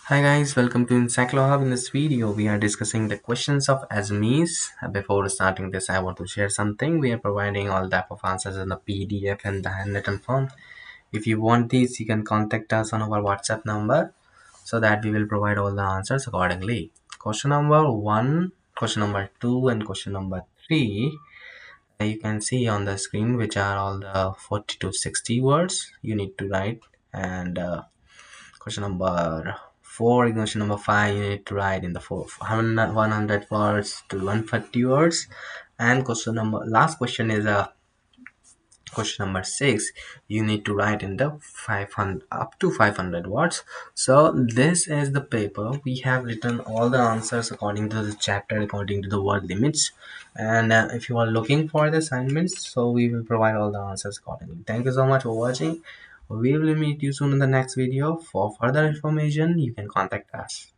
Hi guys, welcome to Encyclohub. In this video, we are discussing the questions of Assamese. Before starting this, I want to share something. We are providing all type of answers in the PDF and the handwritten form. If you want these, you can contact us on our WhatsApp number so that we will provide all the answers accordingly. Question number 1, question number 2, and question number 3. You can see on the screen which are all the 40 to 60 words you need to write and question number 4 question number 5 you need to write in the 100 words to 140 words, and question number last question is question number 6 you need to write in the 500 up to 500 words. So this is the paper. We have written all the answers according to the chapter, according to the word limits, and if you are looking for the assignments, so we will provide all the answers accordingly. Thank you so much for watching. We will meet you soon in the next video. For further information you can contact us.